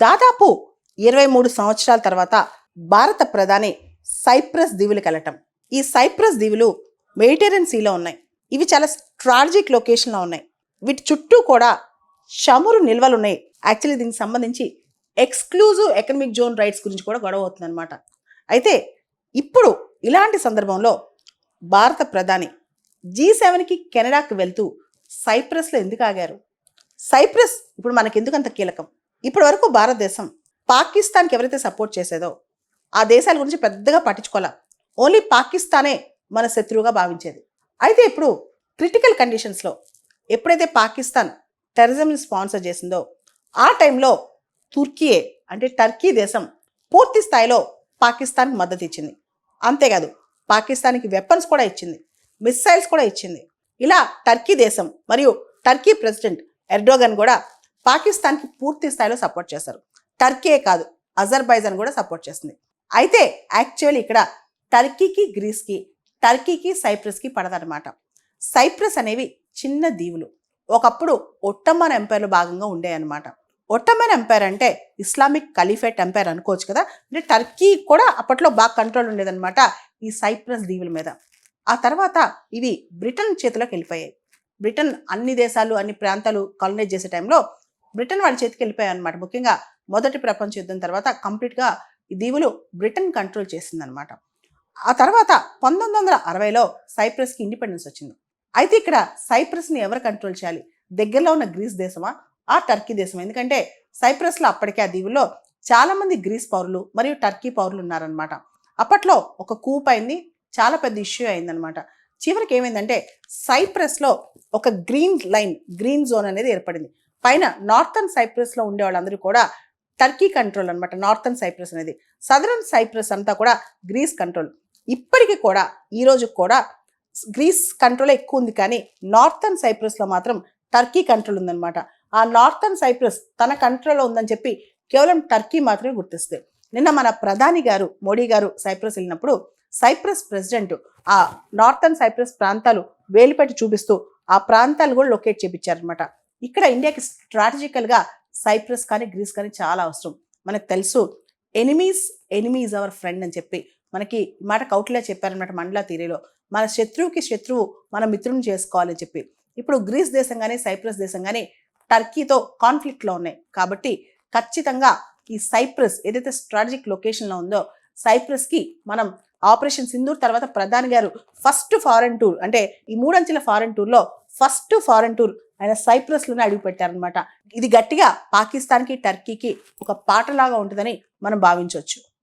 దాదాపు 23 సంవత్సరాల తర్వాత భారత ప్రధాని సైప్రస్ దీవులకు వెళ్ళటం. ఈ సైప్రస్ దీవులు మెడిటరేనియన్ సీలో ఉన్నాయి. ఇవి చాలా స్ట్రాటజిక్ లొకేషన్లో ఉన్నాయి. వీటి చుట్టూ కూడా చమురు నిల్వలు ఉన్నాయి. యాక్చువల్లీ దీనికి సంబంధించి ఎక్స్క్లూజివ్ ఎకనామిక్ జోన్ రైట్స్ గురించి కూడా గొడవ అవుతుంది అనమాట. అయితే ఇప్పుడు ఇలాంటి సందర్భంలో భారత ప్రధాని G7కి కెనడాకి వెళ్తూ సైప్రస్లో ఎందుకు ఆగారు? సైప్రస్ ఇప్పుడు మనకి ఎందుకు అంత కీలకం? ఇప్పటి వరకు భారతదేశం పాకిస్తాన్కి ఎవరైతే సపోర్ట్ చేసేదో ఆ దేశాల గురించి పెద్దగా పట్టించుకోలే. ఓన్లీ పాకిస్తానే మన శత్రువుగా భావించేది. అయితే ఇప్పుడు క్రిటికల్ కండిషన్స్లో ఎప్పుడైతే పాకిస్తాన్ టెర్రరిజంని స్పాన్సర్ చేసిందో ఆ టైంలో తుర్కీయే అంటే టర్కీ దేశం పూర్తి స్థాయిలో పాకిస్తాన్కి మద్దతు ఇచ్చింది. అంతేకాదు పాకిస్తాన్కి వెపన్స్ కూడా ఇచ్చింది, మిస్సైల్స్ కూడా ఇచ్చింది. ఇలా టర్కీ దేశం మరియు టర్కీ ప్రెసిడెంట్ ఎర్డోగన్ కూడా పాకిస్తాన్కి పూర్తి స్థాయిలో సపోర్ట్ చేశారు. టర్కీయే కాదు, అజర్బైజాన్ కూడా సపోర్ట్ చేస్తుంది. అయితే యాక్చువల్లీ ఇక్కడ టర్కీకి గ్రీస్కి, టర్కీకి సైప్రస్కి పడదనమాట. సైప్రస్ అనేవి చిన్న దీవులు. ఒకప్పుడు ఒట్టమన్ ఎంపైర్లో భాగంగా ఉండేవన్నమాట. ఒట్టమన్ ఎంపైర్ అంటే ఇస్లామిక్ ఖలీఫేట్ ఎంపైర్ అనుకోవచ్చు కదా. అంటే టర్కీ కూడా అప్పట్లో బాగా కంట్రోల్ ఉండేదన్నమాట ఈ సైప్రస్ దీవుల మీద. ఆ తర్వాత ఇవి బ్రిటన్ చేతిలోకి వెళ్ళిపోయాయి. బ్రిటన్ అన్ని దేశాలు అన్ని ప్రాంతాలు కాలనైజ్ చేసే టైంలో బ్రిటన్ వాళ్ళ చేతికి వెళ్ళిపోయాయి అనమాట. ముఖ్యంగా మొదటి ప్రపంచ యుద్ధం తర్వాత కంప్లీట్గా ఈ దీవులు బ్రిటన్ కంట్రోల్ చేసిందనమాట. ఆ తర్వాత 1960లో సైప్రస్కి ఇండిపెండెన్స్ వచ్చింది. అయితే ఇక్కడ సైప్రస్ని ఎవరు కంట్రోల్ చేయాలి? దగ్గరలో ఉన్న గ్రీస్ దేశమా ఆ టర్కీ దేశమా? ఎందుకంటే సైప్రస్లో అప్పటికే ఆ దీవుల్లో చాలామంది గ్రీస్ పౌరులు మరియు టర్కీ పౌరులు ఉన్నారనమాట. అప్పట్లో ఒక కూప్ అయింది, చాలా పెద్ద ఇష్యూ అయిందనమాట. చివరికి ఏమైందంటే సైప్రస్లో ఒక గ్రీన్ జోన్ అనేది ఏర్పడింది. పైన నార్థన్ సైప్రస్లో ఉండే వాళ్ళందరూ కూడా టర్కీ కంట్రోల్ అనమాట. నార్థన్ సైప్రస్ అనేది, సదరన్ సైప్రస్ అంతా కూడా గ్రీస్ కంట్రోల్. ఇప్పటికీ కూడా ఈ రోజు కూడా గ్రీస్ కంట్రోల్ ఎక్కువ ఉంది, కానీ నార్థన్ సైప్రస్లో మాత్రం టర్కీ కంట్రోల్ ఉందన్నమాట. ఆ నార్థన్ సైప్రస్ తన కంట్రోల్లో ఉందని చెప్పి కేవలం టర్కీ మాత్రమే గుర్తిస్తుంది. నిన్న మన ప్రధాని గారు మోడీ గారు సైప్రస్ వెళ్ళినప్పుడు సైప్రస్ ప్రెసిడెంట్ ఆ నార్థన్ సైప్రస్ ప్రాంతాలు వేలుపెట్టి చూపిస్తూ ఆ ప్రాంతాలు కూడా లొకేట్ చేయించారనమాట. ఇక్కడ ఇండియాకి స్ట్రాటజికల్గా సైప్రస్ కానీ గ్రీస్ కానీ చాలా అవసరం. మనకు తెలుసు ఎనిమీస్ అవర్ ఫ్రెండ్ అని చెప్పి మనకి ఈ మాట కౌటిల్య చెప్పారనమాట మండలా థియరీలో. మన శత్రువుకి శత్రువు మన మిత్రుని చేసుకోవాలని చెప్పి. ఇప్పుడు గ్రీస్ దేశం కానీ సైప్రస్ దేశం కానీ టర్కీతో కాన్ఫ్లిక్ట్లో ఉన్నాయి. కాబట్టి ఖచ్చితంగా ఈ సైప్రస్ ఏదైతే స్ట్రాటజిక్ లొకేషన్లో ఉందో సైప్రస్కి మనం ఆపరేషన్ సింధూర్ తర్వాత ప్రధాని గారు ఫస్ట్ ఫారెన్ టూర్, అంటే ఈ 3 అంచెల ఫారెన్ టూర్లో ఫస్ట్ ఫారెన్ టూర్ ఆయన సైప్రస్లోనే అడుగు పెట్టారనమాట. ఇది గట్టిగా పాకిస్తాన్కి టర్కీకి ఒక పాటలాగా ఉంటుందని మనం భావించవచ్చు.